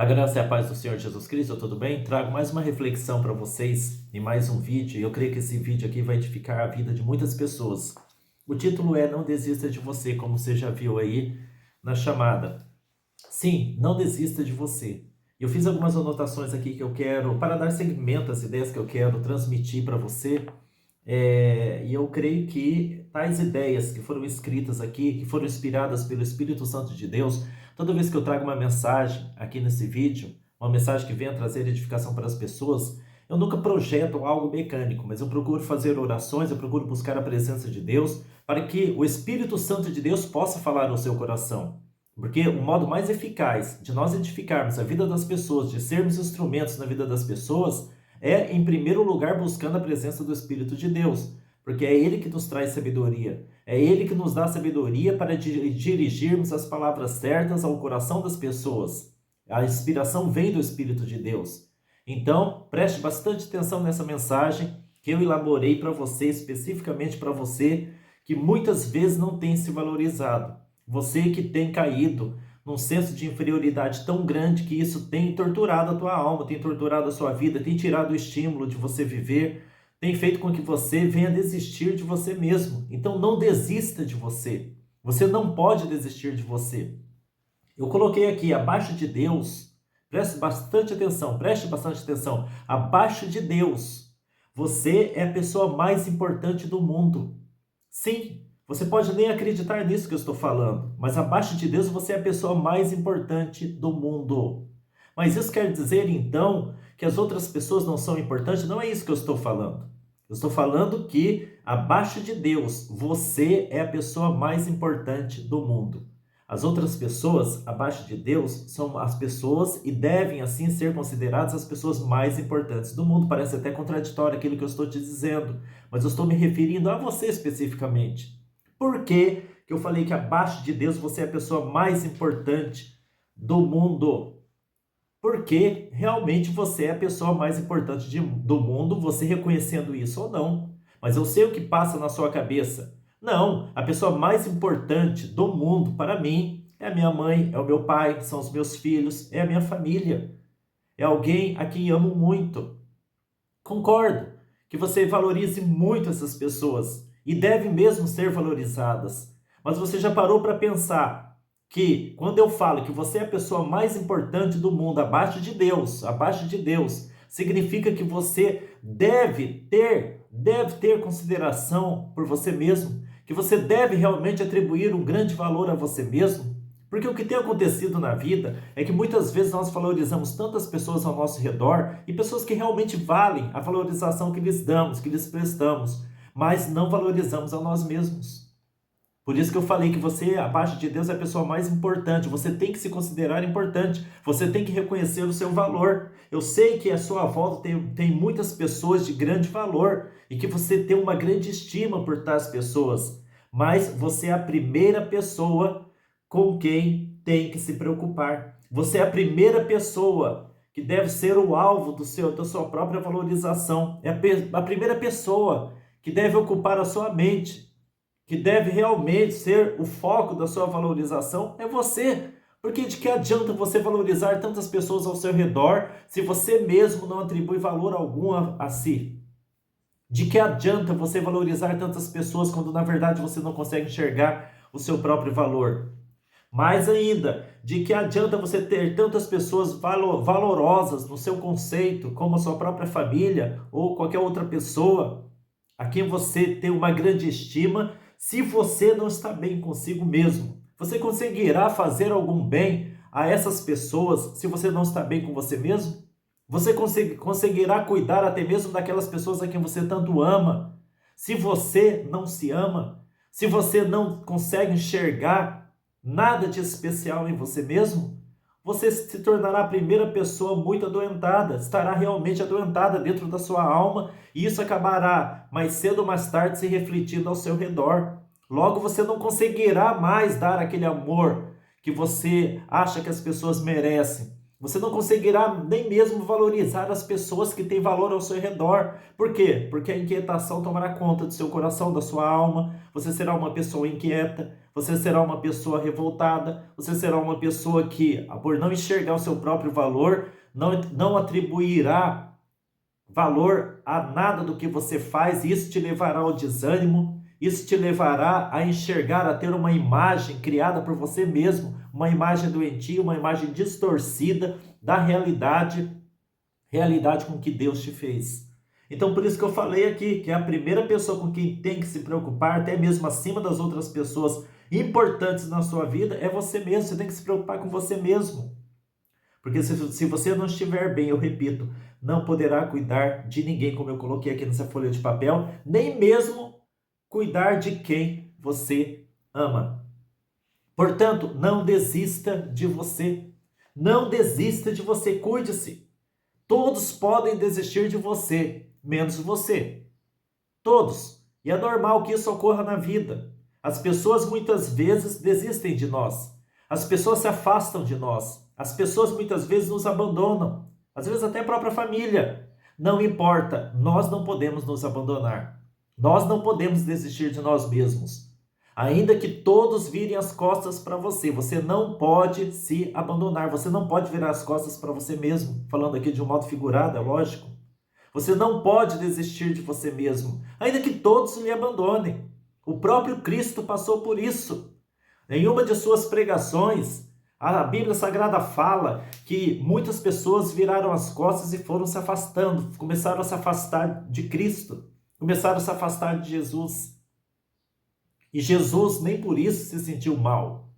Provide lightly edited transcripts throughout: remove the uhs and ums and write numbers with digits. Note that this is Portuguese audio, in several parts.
A graça e a paz do Senhor Jesus Cristo, tudo bem? Trago mais uma reflexão para vocês e mais um vídeo. E eu creio que esse vídeo aqui vai edificar a vida de muitas pessoas. O título é Não Desista de Você, como você já viu aí na chamada. Sim, não desista de você. Eu fiz algumas anotações aqui que eu quero, para dar seguimento às ideias que eu quero transmitir para você. E eu creio que tais ideias que foram escritas aqui, que foram inspiradas pelo Espírito Santo de Deus, toda vez que eu trago uma mensagem aqui nesse vídeo, uma mensagem que venha trazer edificação para as pessoas, eu nunca projeto algo mecânico, mas eu procuro fazer orações, eu procuro buscar a presença de Deus, para que o Espírito Santo de Deus possa falar no seu coração. Porque o modo mais eficaz de nós edificarmos a vida das pessoas, de sermos instrumentos na vida das pessoas, é, em primeiro lugar, buscando a presença do Espírito de Deus, porque é Ele que nos traz sabedoria, é Ele que nos dá sabedoria para dirigirmos as palavras certas ao coração das pessoas. A inspiração vem do Espírito de Deus. Então, preste bastante atenção nessa mensagem que eu elaborei para você, especificamente para você, que muitas vezes não tem se valorizado. Você que tem caído num senso de inferioridade tão grande que isso tem torturado a tua alma, tem torturado a sua vida, tem tirado o estímulo de você viver, tem feito com que você venha desistir de você mesmo. Então não desista de você. Você não pode desistir de você. Eu coloquei aqui, abaixo de Deus, preste bastante atenção, abaixo de Deus, você é a pessoa mais importante do mundo. Sim, você pode nem acreditar nisso que eu estou falando, mas abaixo de Deus você é a pessoa mais importante do mundo. Mas isso quer dizer então que as outras pessoas não são importantes? Não é isso que eu estou falando. Eu estou falando que abaixo de Deus você é a pessoa mais importante do mundo. As outras pessoas abaixo de Deus são as pessoas e devem assim ser consideradas as pessoas mais importantes do mundo. Parece até contraditório aquilo que eu estou te dizendo, mas eu estou me referindo a você especificamente. Por que eu falei que abaixo de Deus você é a pessoa mais importante do mundo? Porque realmente você é a pessoa mais importante do mundo, você reconhecendo isso ou não. Mas eu sei o que passa na sua cabeça. Não, a pessoa mais importante do mundo para mim é a minha mãe, é o meu pai, são os meus filhos, é a minha família. É alguém a quem amo muito. Concordo que você valorize muito essas pessoas e devem mesmo ser valorizadas. Mas você já parou para pensar que quando eu falo que você é a pessoa mais importante do mundo, abaixo de Deus, significa que você deve ter consideração por você mesmo, que você deve realmente atribuir um grande valor a você mesmo? Porque o que tem acontecido na vida é que muitas vezes nós valorizamos tantas pessoas ao nosso redor e pessoas que realmente valem a valorização que lhes damos, que lhes prestamos, mas não valorizamos a nós mesmos. Por isso que eu falei que você, abaixo de Deus, é a pessoa mais importante. Você tem que se considerar importante. Você tem que reconhecer o seu valor. Eu sei que à sua volta tem muitas pessoas de grande valor e que você tem uma grande estima por tais pessoas. Mas você é a primeira pessoa com quem tem que se preocupar. Você é a primeira pessoa que deve ser o alvo da sua própria valorização. É a primeira pessoa que deve ocupar a sua mente, que deve realmente ser o foco da sua valorização, é você. Porque de que adianta você valorizar tantas pessoas ao seu redor se você mesmo não atribui valor algum a si? De que adianta você valorizar tantas pessoas quando na verdade você não consegue enxergar o seu próprio valor? Mais ainda, de que adianta você ter tantas pessoas valorosas no seu conceito, como a sua própria família ou qualquer outra pessoa a quem você tem uma grande estima, se você não está bem consigo mesmo? Você conseguirá fazer algum bem a essas pessoas se você não está bem com você mesmo? Você conseguirá cuidar até mesmo daquelas pessoas a quem você tanto ama, se você não se ama? Se você não consegue enxergar nada de especial em você mesmo? Você se tornará a primeira pessoa muito adoentada, estará realmente adoentada dentro da sua alma, e isso acabará mais cedo ou mais tarde se refletindo ao seu redor. Logo, você não conseguirá mais dar aquele amor que você acha que as pessoas merecem. Você não conseguirá nem mesmo valorizar as pessoas que têm valor ao seu redor. Por quê? Porque a inquietação tomará conta do seu coração, da sua alma. Você será uma pessoa inquieta, você será uma pessoa revoltada, você será uma pessoa que, por não enxergar o seu próprio valor, não atribuirá valor a nada do que você faz, e isso te levará ao desânimo, isso te levará a enxergar, a ter uma imagem criada por você mesmo, uma imagem doentia, uma imagem distorcida da realidade com que Deus te fez. Então, por isso que eu falei aqui, que a primeira pessoa com quem tem que se preocupar, até mesmo acima das outras pessoas importantes na sua vida, é você mesmo. Você tem que se preocupar com você mesmo. Porque se você não estiver bem, eu repito, não poderá cuidar de ninguém, como eu coloquei aqui nessa folha de papel, nem mesmo cuidar de quem você ama. Portanto, não desista de você. Não desista de você, cuide-se. Todos podem desistir de você, menos você. Todos. E é normal que isso ocorra na vida. As pessoas muitas vezes desistem de nós. As pessoas se afastam de nós. As pessoas muitas vezes nos abandonam. Às vezes até a própria família. Não importa, nós não podemos nos abandonar. Nós não podemos desistir de nós mesmos. Ainda que todos virem as costas para você, você não pode se abandonar. Você não pode virar as costas para você mesmo. Falando aqui de um modo figurado, é lógico. Você não pode desistir de você mesmo, ainda que todos lhe abandonem. O próprio Cristo passou por isso. Em uma de suas pregações, a Bíblia Sagrada fala que muitas pessoas viraram as costas e foram se afastando, começaram a se afastar de Cristo, começaram a se afastar de Jesus. E Jesus nem por isso se sentiu mal,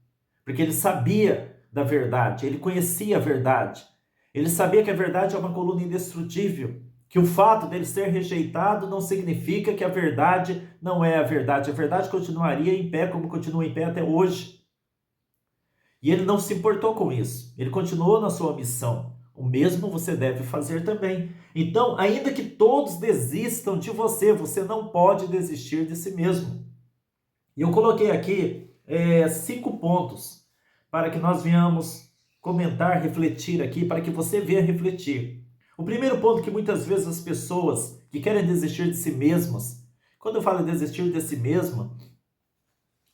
porque ele sabia da verdade, ele conhecia a verdade. Ele sabia que a verdade é uma coluna indestrutível, que o fato dele ser rejeitado não significa que a verdade não é a verdade. A verdade continuaria em pé como continua em pé até hoje. E ele não se importou com isso. Ele continuou na sua missão. O mesmo você deve fazer também. Então, ainda que todos desistam de você, você não pode desistir de si mesmo. E eu coloquei aqui 5 pontos para que nós venhamos comentar, refletir aqui, para que você venha refletir. O primeiro ponto que muitas vezes as pessoas que querem desistir de si mesmas, quando eu falo desistir de si mesma,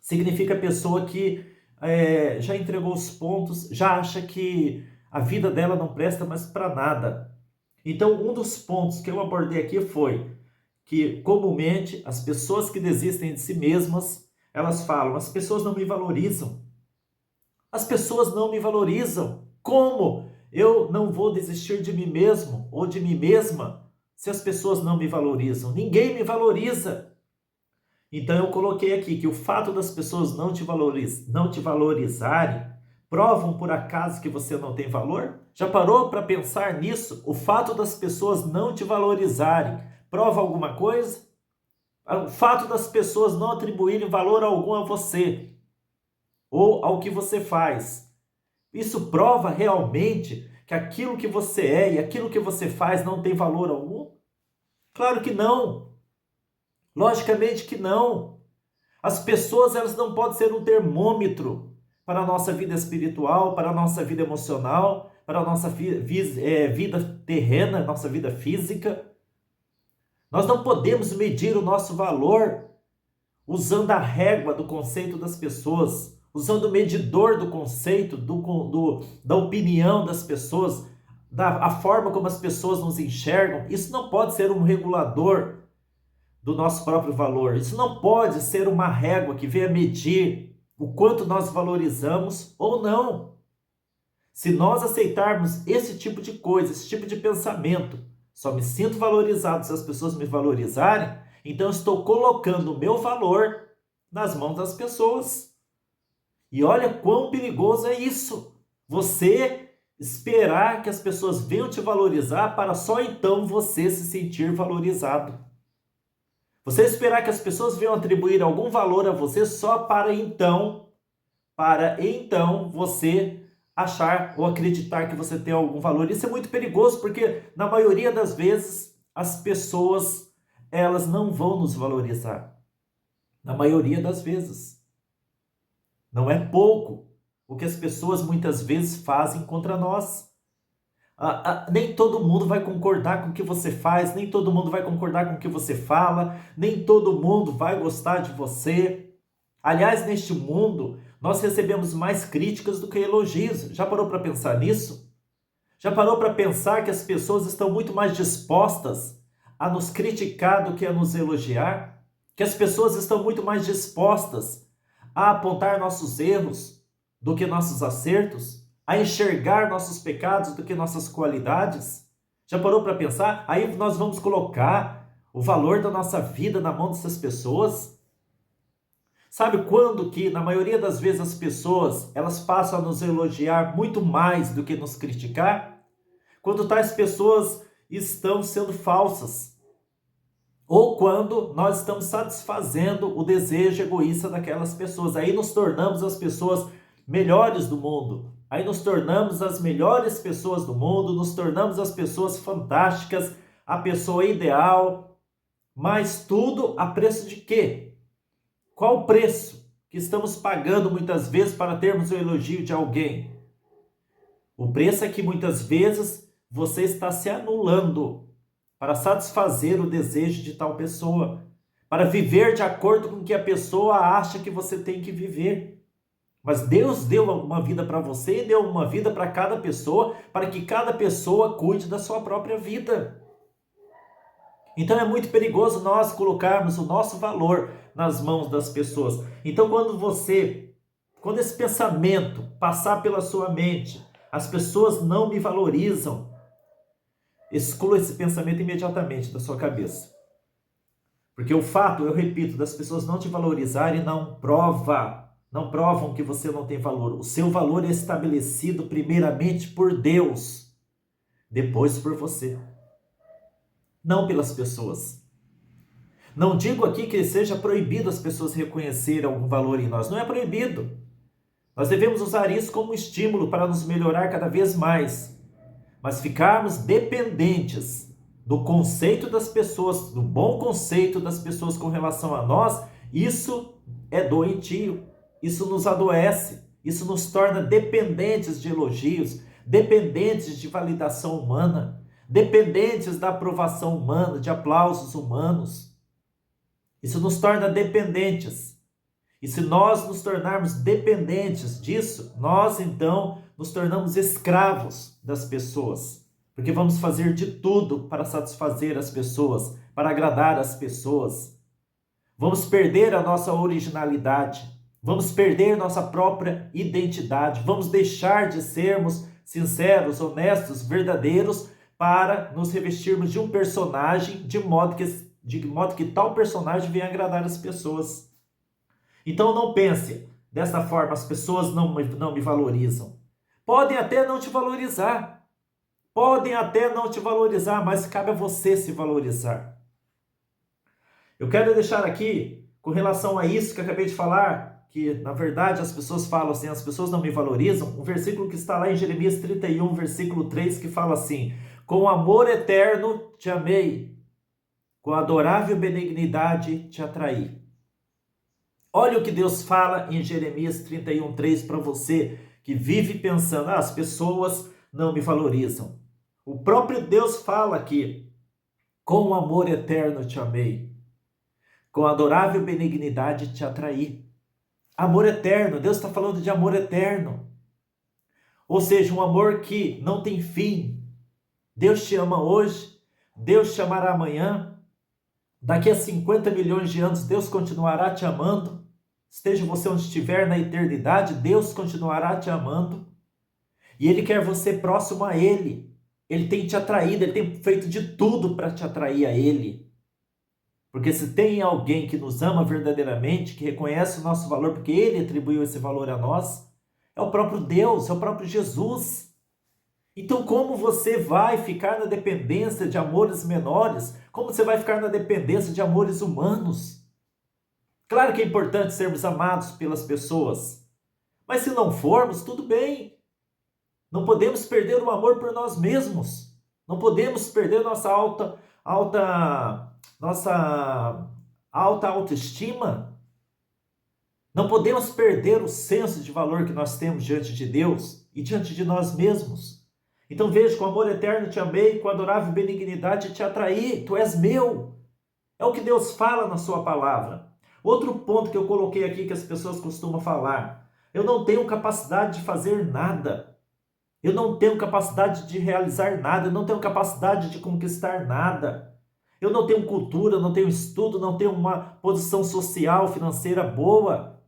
significa a pessoa que já entregou os pontos, já acha que a vida dela não presta mais para nada. Então, um dos pontos que eu abordei aqui foi que, comumente, as pessoas que desistem de si mesmas, elas falam, as pessoas não me valorizam. As pessoas não me valorizam. Como eu não vou desistir de mim mesmo ou de mim mesma se as pessoas não me valorizam? Ninguém me valoriza. Então eu coloquei aqui que o fato das pessoas não te valorizarem provam por acaso que você não tem valor? Já parou para pensar nisso? O fato das pessoas não te valorizarem prova alguma coisa? O fato das pessoas não atribuírem valor algum a você ou ao que você faz, isso prova realmente que aquilo que você é e aquilo que você faz não tem valor algum? Claro que não. Logicamente que não. As pessoas, elas não podem ser um termômetro para a nossa vida espiritual, para a nossa vida emocional, para a nossa vida terrena, nossa vida física. Nós não podemos medir o nosso valor usando a régua do conceito das pessoas, usando o medidor do conceito, da opinião das pessoas, a forma como as pessoas nos enxergam. Isso não pode ser um regulador do nosso próprio valor. Isso não pode ser uma régua que venha medir o quanto nós valorizamos ou não. Se nós aceitarmos esse tipo de coisa, esse tipo de pensamento, só me sinto valorizado se as pessoas me valorizarem, então eu estou colocando o meu valor nas mãos das pessoas. E olha quão perigoso é isso. Você esperar que as pessoas venham te valorizar para só então você se sentir valorizado. Você esperar que as pessoas venham atribuir algum valor a você só para então você achar ou acreditar que você tem algum valor. Isso é muito perigoso porque na maioria das vezes as pessoas, elas não vão nos valorizar. Na maioria das vezes. Não é pouco o que as pessoas muitas vezes fazem contra nós. Nem todo mundo vai concordar com o que você faz, nem todo mundo vai concordar com o que você fala, nem todo mundo vai gostar de você. Aliás, neste mundo, nós recebemos mais críticas do que elogios. Já parou para pensar nisso? Já parou para pensar que as pessoas estão muito mais dispostas a nos criticar do que a nos elogiar? Que as pessoas estão muito mais dispostas a apontar nossos erros do que nossos acertos? A enxergar nossos pecados do que nossas qualidades? Já parou para pensar? Aí nós vamos colocar o valor da nossa vida na mão dessas pessoas? Sabe quando que, na maioria das vezes, as pessoas, elas passam a nos elogiar muito mais do que nos criticar? Quando tais pessoas estão sendo falsas. Ou quando nós estamos satisfazendo o desejo egoísta daquelas pessoas. Aí nos tornamos as pessoas melhores do mundo. Aí nos tornamos as melhores pessoas do mundo, nos tornamos as pessoas fantásticas, a pessoa ideal. Mas tudo a preço de quê? Qual o preço que estamos pagando muitas vezes para termos o elogio de alguém? O preço é que muitas vezes você está se anulando para satisfazer o desejo de tal pessoa, para viver de acordo com o que a pessoa acha que você tem que viver. Mas Deus deu uma vida para você e deu uma vida para cada pessoa, para que cada pessoa cuide da sua própria vida. Então é muito perigoso nós colocarmos o nosso valor nas mãos das pessoas. Então quando esse pensamento passar pela sua mente, as pessoas não me valorizam, exclua esse pensamento imediatamente da sua cabeça. Porque o fato, eu repito, das pessoas não te valorizarem não provam que você não tem valor. O seu valor é estabelecido primeiramente por Deus, depois por você. Não pelas pessoas. Não digo aqui que seja proibido as pessoas reconhecerem algum valor em nós. Não é proibido. Nós devemos usar isso como estímulo para nos melhorar cada vez mais. Mas ficarmos dependentes do conceito das pessoas, do bom conceito das pessoas com relação a nós, isso é doentio. Isso nos adoece. Isso nos torna dependentes de elogios, dependentes de validação humana, dependentes da aprovação humana, de aplausos humanos. Isso nos torna dependentes. E se nós nos tornarmos dependentes disso, nós então nos tornamos escravos das pessoas. Porque vamos fazer de tudo para satisfazer as pessoas, para agradar as pessoas. Vamos perder a nossa originalidade. Vamos perder nossa própria identidade. Vamos deixar de sermos sinceros, honestos, verdadeiros, para nos revestirmos de um personagem de modo que tal personagem venha agradar as pessoas. Então não pense dessa forma, as pessoas não me valorizam. Podem até não te valorizar. Podem até não te valorizar, mas cabe a você se valorizar. Eu quero deixar aqui, com relação a isso que eu acabei de falar, que na verdade as pessoas falam assim, as pessoas não me valorizam, um versículo que está lá em Jeremias 31, versículo 3, que fala assim: com amor eterno te amei, com adorável benignidade te atraí. Olha o que Deus fala em Jeremias 31, 3 para você que vive pensando, as pessoas não me valorizam. O próprio Deus fala aqui: com amor eterno te amei, com adorável benignidade te atraí. Amor eterno, Deus está falando de amor eterno. Ou seja, um amor que não tem fim. Deus te ama hoje, Deus te amará amanhã. Daqui a 50 milhões de anos, Deus continuará te amando. Esteja você onde estiver na eternidade, Deus continuará te amando. E Ele quer você próximo a Ele. Ele tem te atraído, Ele tem feito de tudo para te atrair a Ele. Porque se tem alguém que nos ama verdadeiramente, que reconhece o nosso valor, porque Ele atribuiu esse valor a nós, é o próprio Deus, é o próprio Jesus. Então como você vai ficar na dependência de amores menores? Como você vai ficar na dependência de amores humanos? Claro que é importante sermos amados pelas pessoas, mas se não formos, tudo bem. Não podemos perder o amor por nós mesmos. Não podemos perder nossa alta autoestima. Não podemos perder o senso de valor que nós temos diante de Deus e diante de nós mesmos. Então veja, com amor eterno te amei, com adorável benignidade te atraí, tu és meu. É o que Deus fala na sua palavra. Outro ponto que eu coloquei aqui que as pessoas costumam falar: eu não tenho capacidade de fazer nada. Eu não tenho capacidade de realizar nada, eu não tenho capacidade de conquistar nada. Eu não tenho cultura, não tenho estudo, não tenho uma posição social, financeira boa.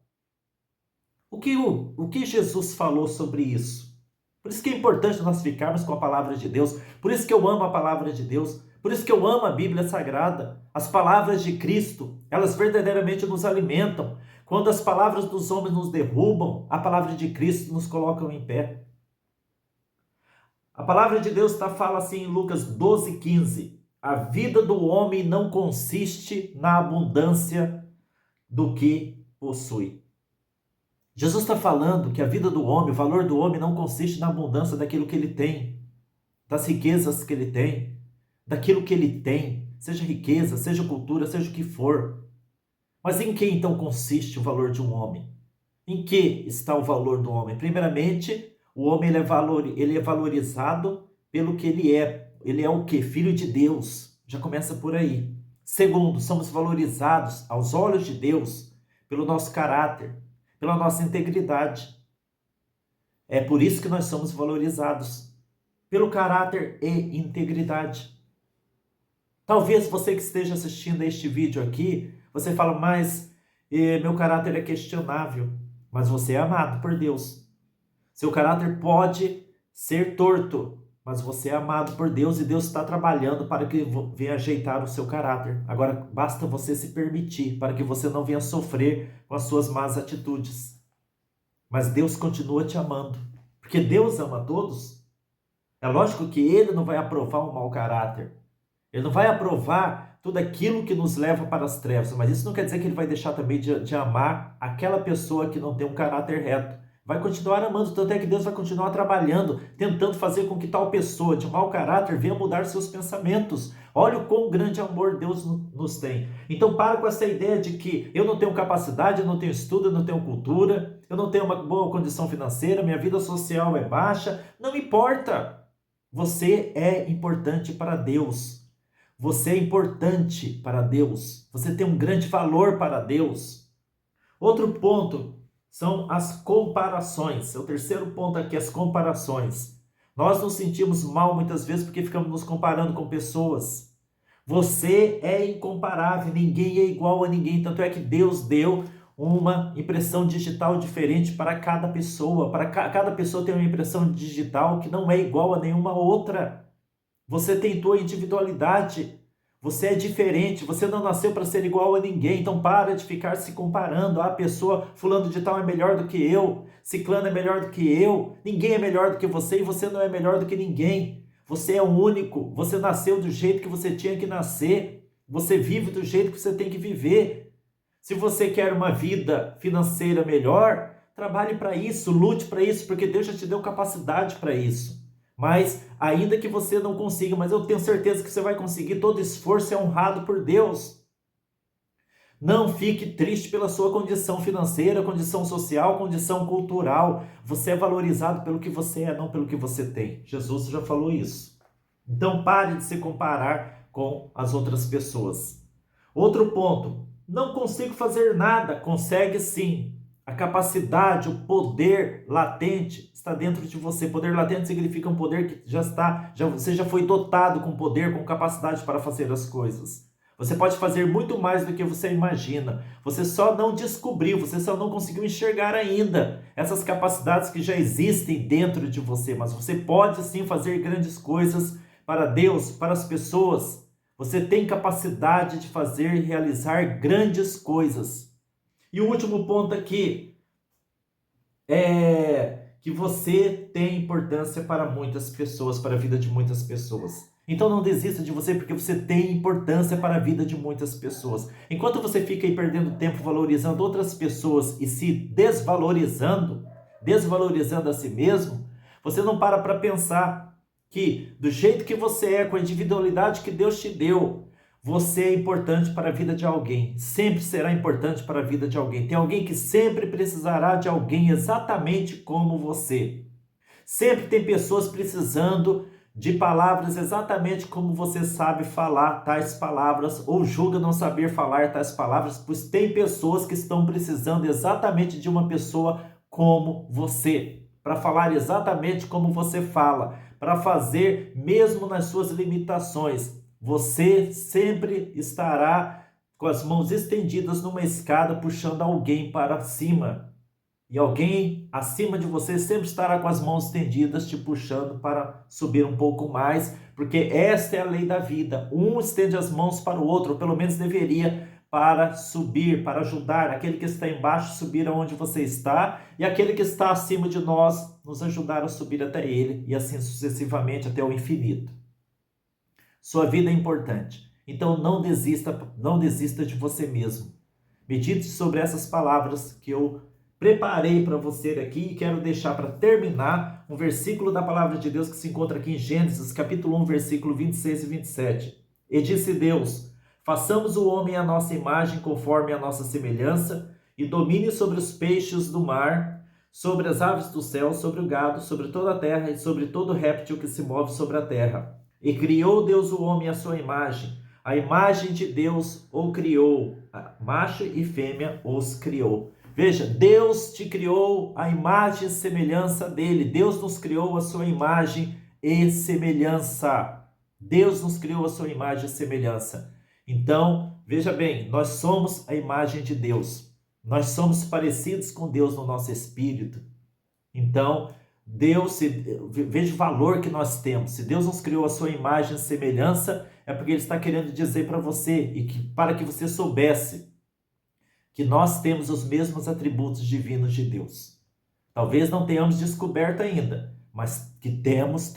O que Jesus falou sobre isso? Por isso que é importante nós ficarmos com a palavra de Deus. Por isso que eu amo a palavra de Deus. Por isso que eu amo a Bíblia Sagrada. As palavras de Cristo, elas verdadeiramente nos alimentam. Quando as palavras dos homens nos derrubam, a palavra de Cristo nos coloca em pé. A palavra de Deus fala assim em Lucas 12:15. A vida do homem não consiste na abundância do que possui. Jesus está falando que a vida do homem, o valor do homem não consiste na abundância daquilo que ele tem, das riquezas que ele tem, daquilo que ele tem, seja riqueza, seja cultura, seja o que for. Mas em que então consiste o valor de um homem? Em que está o valor do homem? Primeiramente, o homem ele é valorizado pelo que ele é. Ele é o quê? Filho de Deus. Já começa por aí. Segundo, somos valorizados aos olhos de Deus pelo nosso caráter, pela nossa integridade. É por isso que nós somos valorizados, pelo caráter e integridade. Talvez você que esteja assistindo a este vídeo aqui, você fala, mas meu caráter é questionável. Mas você é amado por Deus. Seu caráter pode ser torto, mas você é amado por Deus e Deus está trabalhando para que venha ajeitar o seu caráter. Agora, basta você se permitir para que você não venha sofrer com as suas más atitudes. Mas Deus continua te amando, porque Deus ama todos. É lógico que Ele não vai aprovar um mau caráter. Ele não vai aprovar tudo aquilo que nos leva para as trevas, mas isso não quer dizer que Ele vai deixar também de amar aquela pessoa que não tem um caráter reto. Vai continuar amando, tanto é que Deus vai continuar trabalhando, tentando fazer com que tal pessoa de mau caráter venha mudar seus pensamentos. Olha o quão grande amor Deus nos tem. Então para com essa ideia de que eu não tenho capacidade, eu não tenho estudo, eu não tenho cultura, eu não tenho uma boa condição financeira, minha vida social é baixa. Não importa. Você é importante para Deus. Você é importante para Deus. Você tem um grande valor para Deus. Outro ponto são as comparações. É o terceiro ponto aqui, as comparações. Nós nos sentimos mal muitas vezes porque ficamos nos comparando com pessoas. Você é incomparável, ninguém é igual a ninguém. Tanto é que Deus deu uma impressão digital diferente para cada pessoa. Cada pessoa tem uma impressão digital que não é igual a nenhuma outra. Você tem tua individualidade. Você é diferente, você não nasceu para ser igual a ninguém, então para de ficar se comparando. A pessoa, fulano de tal é melhor do que eu, ciclano é melhor do que eu, ninguém é melhor do que você e você não é melhor do que ninguém. Você é único, você nasceu do jeito que você tinha que nascer, você vive do jeito que você tem que viver. Se você quer uma vida financeira melhor, trabalhe para isso, lute para isso, porque Deus já te deu capacidade para isso. Mas ainda que você não consiga, mas eu tenho certeza que você vai conseguir, todo esforço é honrado por Deus. Não fique triste pela sua condição financeira, condição social, condição cultural. Você é valorizado pelo que você é, não pelo que você tem. Jesus já falou isso. Então pare de se comparar com as outras pessoas. Outro ponto, não consigo fazer nada. Consegue sim. A capacidade, o poder latente está dentro de você. Poder latente significa um poder que você já foi dotado com poder, com capacidade para fazer as coisas. Você pode fazer muito mais do que você imagina. Você só não descobriu, você só não conseguiu enxergar ainda essas capacidades que já existem dentro de você. Mas você pode sim fazer grandes coisas para Deus, para as pessoas. Você tem capacidade de fazer e realizar grandes coisas. E o último ponto aqui é que você tem importância para muitas pessoas, para a vida de muitas pessoas. Então não desista de você, porque você tem importância para a vida de muitas pessoas. Enquanto você fica aí perdendo tempo valorizando outras pessoas e se desvalorizando a si mesmo, você não para pensar que do jeito que você é, com a individualidade que Deus te deu, você é importante para a vida de alguém, sempre será importante para a vida de alguém. Tem alguém que sempre precisará de alguém exatamente como você. Sempre tem pessoas precisando de palavras exatamente como você sabe falar tais palavras, ou julga não saber falar tais palavras, pois tem pessoas que estão precisando exatamente de uma pessoa como você, para falar exatamente como você fala, para fazer mesmo nas suas limitações. Você sempre estará com as mãos estendidas numa escada, puxando alguém para cima. E alguém acima de você sempre estará com as mãos estendidas, te puxando para subir um pouco mais, porque esta é a lei da vida. Um estende as mãos para o outro, ou pelo menos deveria, para subir, para ajudar aquele que está embaixo a subir aonde você está, e aquele que está acima de nós nos ajudar a subir até ele, e assim sucessivamente até o infinito. Sua vida é importante. Então não desista de você mesmo. Medite sobre essas palavras que eu preparei para você aqui e quero deixar para terminar um versículo da palavra de Deus que se encontra aqui em Gênesis, capítulo 1, versículo 26 e 27. E disse Deus: façamos o homem à nossa imagem, conforme a nossa semelhança, e domine sobre os peixes do mar, sobre as aves do céu, sobre o gado, sobre toda a terra e sobre todo réptil que se move sobre a terra. E criou Deus o homem à sua imagem, a imagem de Deus o criou, macho e fêmea os criou. Veja, Deus te criou a imagem e semelhança dele. Deus nos criou a sua imagem e semelhança. Deus nos criou a sua imagem e semelhança. Então, veja bem, nós somos a imagem de Deus. Nós somos parecidos com Deus no nosso espírito. Então, veja o valor que nós temos. Se Deus nos criou a sua imagem e semelhança, é porque Ele está querendo dizer para você, e para que você soubesse, que nós temos os mesmos atributos divinos de Deus. Talvez não tenhamos descoberto ainda, mas que temos.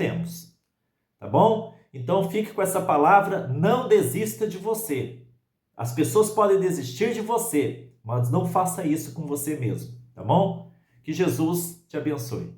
Tá bom? Então fique com essa palavra, não desista de você. As pessoas podem desistir de você, mas não faça isso com você mesmo, tá bom? Que Jesus te abençoe.